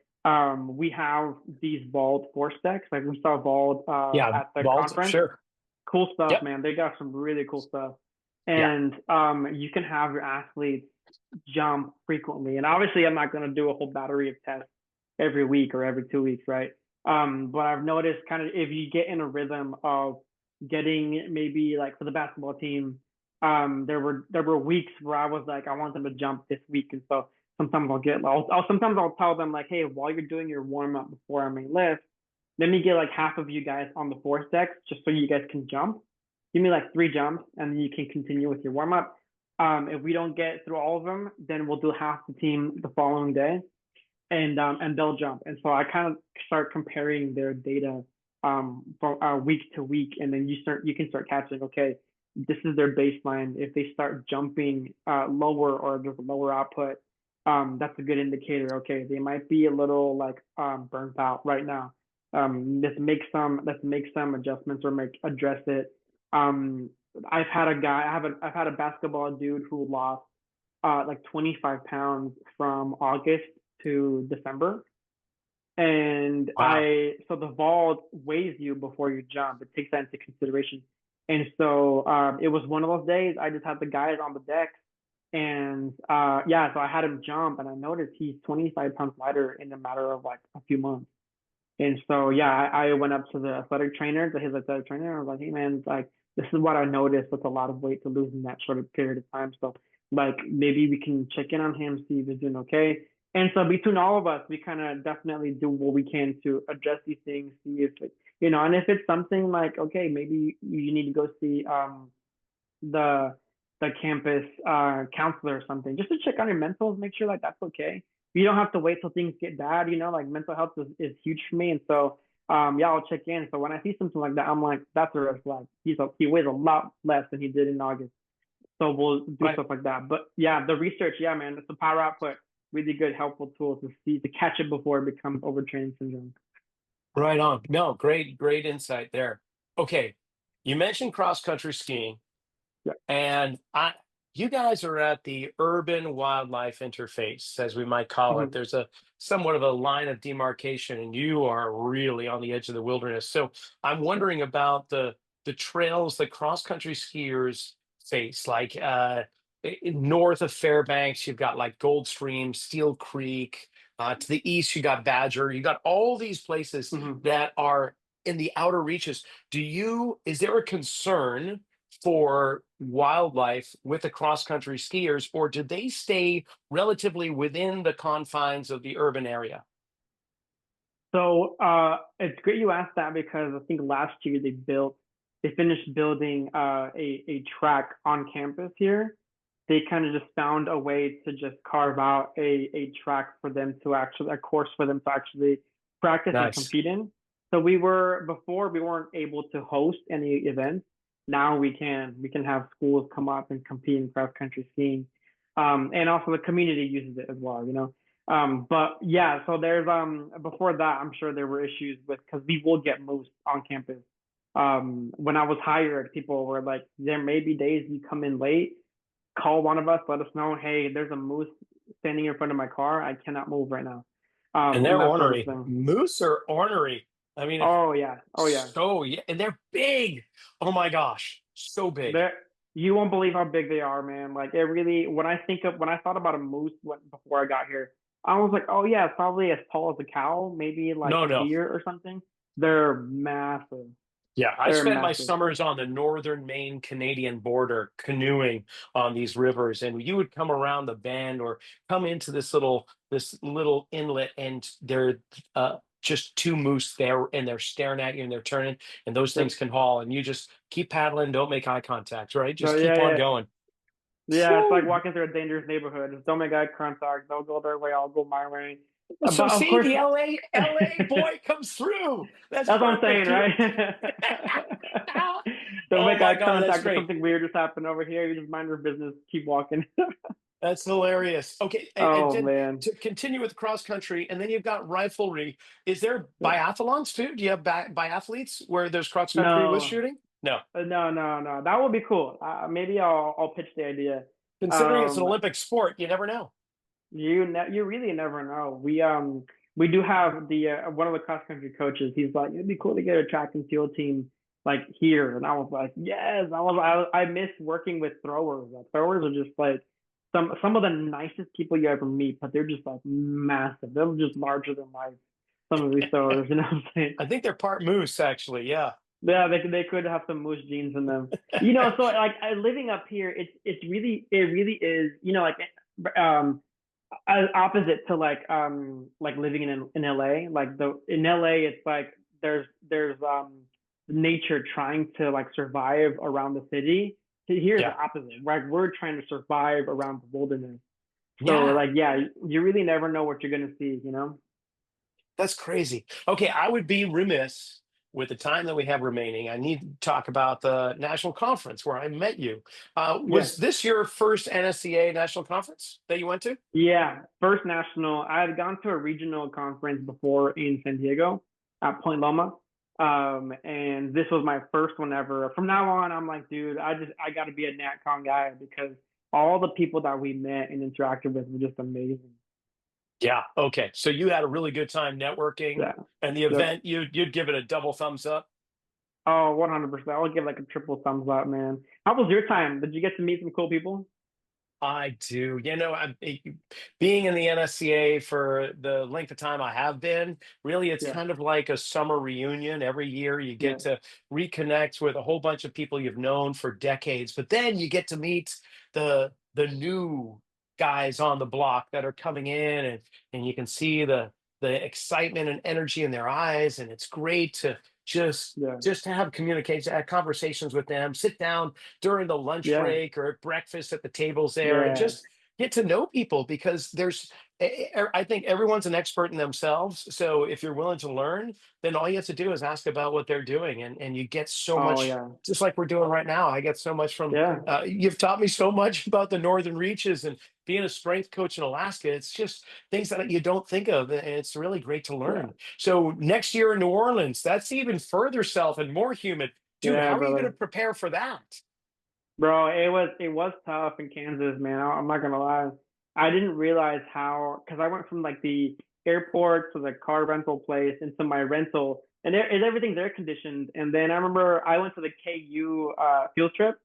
Speaker 2: we have these Vault force decks, like we saw Vault
Speaker 1: Yeah,
Speaker 2: at the
Speaker 1: vault,
Speaker 2: conference.
Speaker 1: sure.
Speaker 2: Cool stuff,
Speaker 1: Yep.
Speaker 2: man. They got some really cool stuff.
Speaker 1: Yeah.
Speaker 2: And you can have your athletes jump frequently. And obviously, I'm not going to do a whole battery of tests every week or every 2 weeks, right? But I've noticed kind of if you get in a rhythm of getting maybe like for the basketball team, there were weeks where I was like, I want them to jump this week. And so sometimes sometimes I'll tell them like, hey, while you're doing your warm up before I main lift, let me get like half of you guys on the force decks just so you guys can jump. Give me like three jumps and then you can continue with your warm up. If we don't get through all of them, then we'll do half the team the following day and they'll jump. And so I kind of start comparing their data from week to week, and then you can start catching. Okay, this is their baseline. If they start jumping lower or there's a lower output, that's a good indicator. Okay, they might be a little like burnt out right now. Let's make some adjustments or address it. Um, I've had a basketball dude who lost like 25 pounds from August to December. And
Speaker 1: Wow.
Speaker 2: so the vault weighs you before you jump. It takes that into consideration. And so it was one of those days I just had the guys on the deck. And yeah, so I had him jump and I noticed he's 25 pounds lighter in a matter of like a few months. And so yeah, I went up to his athletic trainer, and I was like, hey man, like this is what I noticed with a lot of weight to lose in that short of period of time. So like maybe we can check in on him, see if he's doing okay. And so between all of us, we kind of definitely do what we can to address these things, see if and if it's something like, okay, maybe you need to go see the campus counselor or something, just to check on your mentals, make sure like that's okay. You don't have to wait till things get bad, like mental health is huge for me. And so yeah, I'll check in. So when I see something like that, I'm like, that's a red flag. He weighs a lot less than he did in August. So we'll do
Speaker 1: Right.
Speaker 2: stuff like that. But yeah, the research, yeah, man, it's a power output, really good, helpful tool to catch it before it becomes overtraining syndrome.
Speaker 1: Right on. No, great insight there. Okay. You mentioned cross country skiing.
Speaker 2: Yeah.
Speaker 1: And you guys are at the urban wildlife interface, as we might call it.
Speaker 2: Mhm.
Speaker 1: There's a somewhat of a line of demarcation, and you are really on the edge of the wilderness. So I'm wondering about the trails that cross country skiers face, like north of Fairbanks, you've got like Goldstream, Steel Creek. To the east, you got Badger. You got all these places
Speaker 2: Mhm.
Speaker 1: that are in the outer reaches. Is there a concern for wildlife with the cross country skiers, or did they stay relatively within the confines of the urban area?
Speaker 2: So it's great you asked that because I think last year they finished building a track on campus here. They kind of just found a way to just carve out a track for them to actually a course for them to actually practice and
Speaker 1: Nice.
Speaker 2: compete in. So we weren't able to host any events. Now we can have schools come up and compete in cross country skiing, and also the community uses it as well. But yeah, so there's before that, I'm sure there were issues with because we will get moose on campus. When I was hired, people were like, there may be days you come in late, call one of us, let us know, hey, there's a moose standing in front of my car. I cannot move right now.
Speaker 1: And
Speaker 2: And
Speaker 1: they're
Speaker 2: that sort of
Speaker 1: ornery.
Speaker 2: thing.
Speaker 1: Moose are ornery. I mean, if
Speaker 2: Oh yeah, oh yeah.
Speaker 1: so, yeah, and they're big. Oh my gosh, so big.
Speaker 2: They're, you won't believe how big they are, man. Like it really, when I thought about a moose before I got here, I was like, oh yeah, it's probably as tall as a cow, maybe like
Speaker 1: No,
Speaker 2: a
Speaker 1: no.
Speaker 2: deer or something. They're massive.
Speaker 1: Yeah, I
Speaker 2: They're
Speaker 1: spent my
Speaker 2: massive.
Speaker 1: summers on the northern Maine Canadian border canoeing on these rivers, and you would come around the bend or come into this little inlet, and there just two moose there, and they're staring at you, and they're turning, and those
Speaker 2: Yep.
Speaker 1: things can haul, and you just keep paddling, don't make eye contact, right?
Speaker 2: So
Speaker 1: Just
Speaker 2: yeah,
Speaker 1: keep on
Speaker 2: yeah,
Speaker 1: going.
Speaker 2: yeah. It's like
Speaker 1: Phew.
Speaker 2: walking through a dangerous neighborhood. Just don't make eye contact. They'll go their way. I'll go my way.
Speaker 1: So
Speaker 2: But of
Speaker 1: see,
Speaker 2: course,
Speaker 1: the LA
Speaker 2: that's
Speaker 1: boy comes through. That's
Speaker 2: what I'm
Speaker 1: perfect.
Speaker 2: saying,
Speaker 1: You.
Speaker 2: right? Don't
Speaker 1: Oh
Speaker 2: make
Speaker 1: my
Speaker 2: eye
Speaker 1: God, that's
Speaker 2: contact or
Speaker 1: great.
Speaker 2: something weird just happened over here. You just mind your business. Keep walking.
Speaker 1: That's hilarious. Okay, and
Speaker 2: Oh
Speaker 1: then
Speaker 2: man.
Speaker 1: to continue with cross country, and then you've got riflery. Is there
Speaker 2: Yeah.
Speaker 1: biathlons too? Do you have biathletes where there's cross country with
Speaker 2: No,
Speaker 1: shooting? No.
Speaker 2: no. That would be cool. Maybe I'll pitch the idea.
Speaker 1: Considering it's an
Speaker 2: Um,
Speaker 1: Olympic sport, you never know.
Speaker 2: you really never know. We do have the one of the cross country coaches. He's like, it'd be cool to get a track and field team like here, and I was like, yes. I miss working with throwers. Throwers are just like some of the nicest people you ever meet, but they're just like massive. They're just larger than life. Some of these throwers, you know what I'm saying?
Speaker 1: I think they're part moose, actually. Yeah.
Speaker 2: Yeah, they could have some moose genes in them. So like living up here, it really is, um opposite to like living in LA. Like the in LA it's like there's nature trying to like survive around the city. Here's the
Speaker 1: Yeah.
Speaker 2: opposite. Like we're trying to survive around the wilderness. So
Speaker 1: Yeah.
Speaker 2: like yeah, you really never know what you're gonna see.
Speaker 1: That's crazy. Okay, I would be remiss with the time that we have remaining. I need to talk about the national conference where I met you.
Speaker 2: Yeah.
Speaker 1: Was this your first NSCA national conference that you went to?
Speaker 2: Yeah, first national. I had gone to a regional conference before in San Diego at Point Loma. And this was my first one ever. From now on, I'm like, dude, I got to be a NatCon guy because all the people that we met and interacted with were just amazing.
Speaker 1: Yeah. Okay. So you had a really good time networking,
Speaker 2: Yeah.
Speaker 1: and the
Speaker 2: Yep.
Speaker 1: event you'd give it a double thumbs up.
Speaker 2: Oh, 100%. I'll give like a triple thumbs up, man. How was your time? Did you get to meet some cool people?
Speaker 1: I do. Being in the NSCA for the length of time I have been, really, it's
Speaker 2: Yeah.
Speaker 1: kind of like a summer reunion. Every year you
Speaker 2: Yeah.
Speaker 1: get to reconnect with a whole bunch of people you've known for decades, but then you get to meet the new guys on the block that are coming in, and you can see the excitement and energy in their eyes, and it's great to just
Speaker 2: Yeah.
Speaker 1: just to have communication, have conversations with them, sit down during the lunch
Speaker 2: Yeah.
Speaker 1: break or at breakfast at the tables there, and
Speaker 2: Yeah.
Speaker 1: just get to know people because I think everyone's an expert in themselves. So if you're willing to learn, then all you have to do is ask about what they're doing, and you get so
Speaker 2: Oh
Speaker 1: much.
Speaker 2: yeah,
Speaker 1: Just like we're doing right now, I get so much from.
Speaker 2: yeah,
Speaker 1: You've taught me so much about the northern reaches and being a strength coach in Alaska. It's just things that you don't think of, and it's really great to
Speaker 2: yeah,
Speaker 1: learn. So next year in New Orleans, that's even further south and more humid, dude.
Speaker 2: yeah,
Speaker 1: How are you going to
Speaker 2: brother.
Speaker 1: prepare for that?
Speaker 2: Bro, it was tough in Kansas, man. I'm not gonna lie. I didn't realize how, because I went from like the airport to the car rental place into my rental, and everything's air conditioned. And then I remember I went to the KU field trip,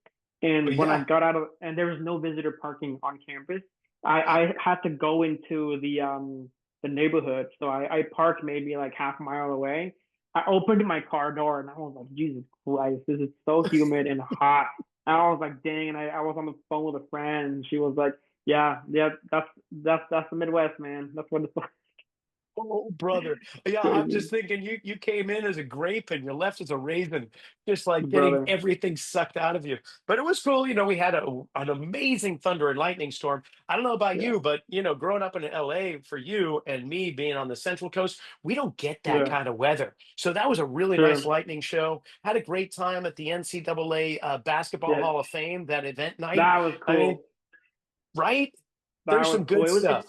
Speaker 1: Oh,
Speaker 2: and when I
Speaker 1: yeah.
Speaker 2: got out of, and there was no visitor parking on campus. I had to go into the neighborhood, so I parked maybe like half a mile away. I opened my car door and I was like, Jesus Christ, this is so humid and hot. And I was like, dang, and I was on the phone with a friend, and she was like, yeah, yeah, that's the Midwest, man. That's what it's like.
Speaker 1: Oh, brother. Yeah, I'm
Speaker 2: Crazy,
Speaker 1: just thinking you came in as a grape and you're left as a raisin, just like getting
Speaker 2: brother.
Speaker 1: everything sucked out of you. But it was cool. We had an amazing thunder and lightning storm. I don't know about
Speaker 2: Yeah,
Speaker 1: you, but growing up in LA for you and me being on the Central Coast, we don't get that
Speaker 2: yeah,
Speaker 1: kind of weather. So that was a really nice
Speaker 2: true.
Speaker 1: lightning show. Had a great time at the NCAA Basketball
Speaker 2: Yeah,
Speaker 1: Hall of Fame, that event night.
Speaker 2: that was
Speaker 1: I mean,
Speaker 2: cool.
Speaker 1: right?
Speaker 2: That
Speaker 1: There's
Speaker 2: was
Speaker 1: some
Speaker 2: cool.
Speaker 1: good
Speaker 2: It was
Speaker 1: stuff.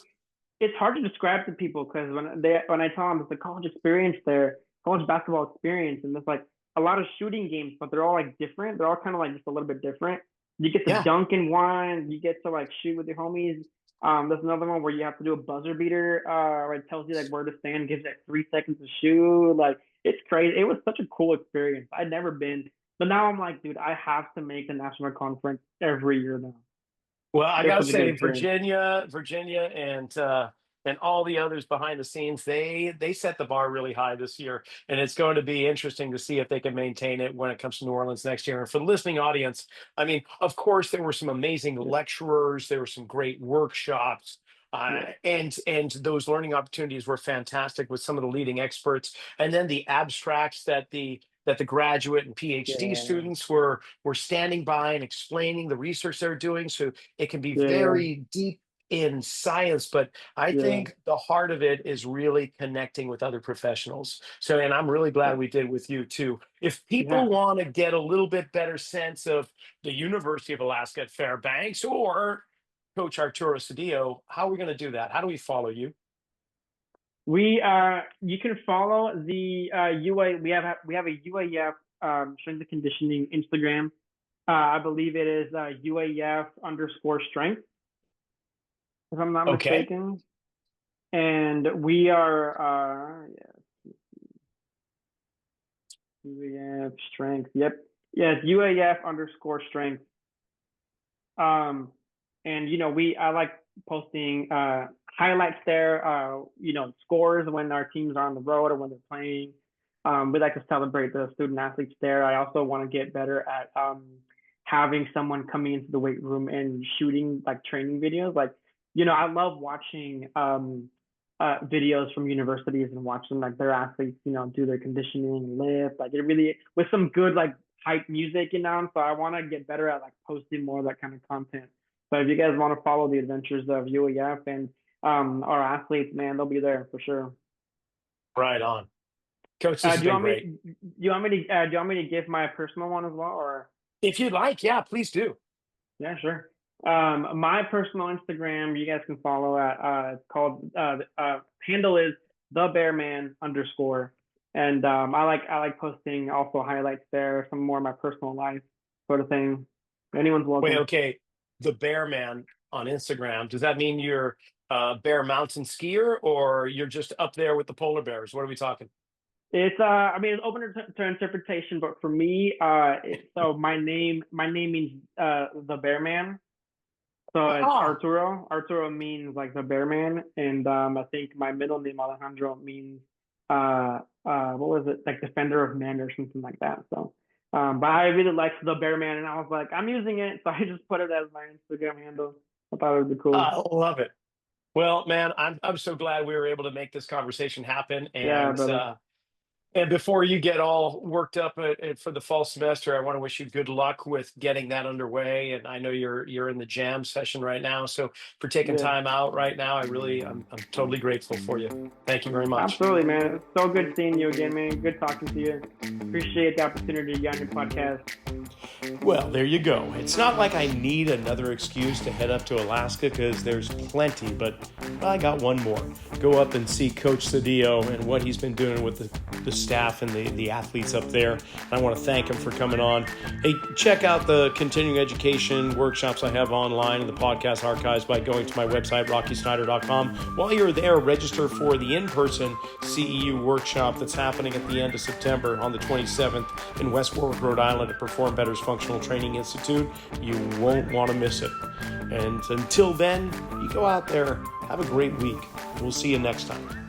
Speaker 2: it's hard to describe to people because when I tell them it's a college experience there, college basketball experience, and it's like a lot of shooting games, but they're all like different. They're all kind of like just a little bit different. You get to
Speaker 1: Yeah.
Speaker 2: dunk in one, you get to like shoot with your homies. There's another one where you have to do a buzzer beater, where it tells you like where to stand, gives you like 3 seconds to shoot. Like it's crazy. It was such a cool experience. I'd never been, but now I'm like, dude, I have to make the national conference every year now.
Speaker 1: Well, I
Speaker 2: It was
Speaker 1: gotta
Speaker 2: such a good
Speaker 1: say,
Speaker 2: experience.
Speaker 1: Virginia, and all the others behind the scenes, they set the bar really high this year, and it's going to be interesting to see if they can maintain it when it comes to New Orleans next year. And for the listening audience, I mean, of course, there were some amazing
Speaker 2: Yeah,
Speaker 1: lecturers, there were some great workshops.
Speaker 2: yeah,
Speaker 1: And those learning opportunities were fantastic with some of the leading experts, and then the abstracts that the graduate and PhD
Speaker 2: yeah,
Speaker 1: students were standing by and explaining the research they're doing. So it can be
Speaker 2: yeah,
Speaker 1: very deep in science, but I
Speaker 2: yeah,
Speaker 1: think the heart of it is really connecting with other professionals. So, and I'm really glad
Speaker 2: yeah.
Speaker 1: we did with you too. If people
Speaker 2: Yeah.
Speaker 1: want to get a little bit better sense of the University of Alaska at Fairbanks or Coach Arturo Cedillo, how are we going to do that? How do we follow you?
Speaker 2: You can follow the UA. We have a UAF strength and conditioning Instagram. I believe it is UAF underscore strength, if I'm not
Speaker 1: Okay.
Speaker 2: mistaken. And we are yeah, UAF strength. Yep. Yeah, it's UAF underscore strength. Um, and I like posting highlights there. Scores when our teams are on the road or when they're playing. We like to celebrate the student athletes there. I also want to get better at having someone coming into the weight room and shooting like training videos. Like, I love watching videos from universities and watching like their athletes, do their conditioning, lift, like it really with some good like hype music, So I want to get better at like posting more of that kind of content. So if you guys want to follow the adventures of UAF and our athletes, man, they'll be there for sure.
Speaker 1: Right on. Coach, this
Speaker 2: Do
Speaker 1: has
Speaker 2: you
Speaker 1: been
Speaker 2: want me?
Speaker 1: great.
Speaker 2: Do you want me to give my personal one as well, or
Speaker 1: If you'd like, yeah, please do.
Speaker 2: yeah, sure. My personal Instagram, you guys can follow at it's called handle is the bearman underscore, and I like posting also highlights there, some more of my personal life sort of thing. Anyone's
Speaker 1: Wait,
Speaker 2: welcome.
Speaker 1: okay. The Bear Man on Instagram. Does that mean you're a Bear Mountain skier or you're just up there with the polar bears? What are we talking?
Speaker 2: It's I mean it's open to interpretation, but for me, so my name means the bear man. So it's
Speaker 1: Ah,
Speaker 2: Arturo. Arturo means like the bear man, and I think my middle name Alejandro means what was it, like defender of men or something like that. So but I really liked the bear man, and I was like, I'm using it, so I just put it as my Instagram handle. I thought it would be cool.
Speaker 1: I love it. Well, man, I'm so glad we were able to make this conversation happen,
Speaker 2: Yeah,
Speaker 1: and
Speaker 2: brother.
Speaker 1: And before you get all worked up for the fall semester, I want to wish you good luck with getting that underway. And I know you're in the jam session right now, so for taking
Speaker 2: Yeah,
Speaker 1: time out right now, I'm totally grateful for you. Thank you very much.
Speaker 2: absolutely, man. It's so good seeing you again, man. Good talking to you. Appreciate the opportunity to get on your podcast.
Speaker 1: Well, there you go. It's not like I need another excuse to head up to Alaska because there's plenty, but I got one more. Go up and see Coach Cedillo and what he's been doing with the staff and the athletes up there. And I want to thank him for coming on. Hey, check out the continuing education workshops I have online in the podcast archives by going to my website, rockysnyder.com. While you're there, register for the in-person CEU workshop that's happening at the end of September on the 27th in West Warwick, Rhode Island at Perform Better's Functional Training Institute. You won't want to miss it. And until then, you go out there, have a great week. We'll see you next time.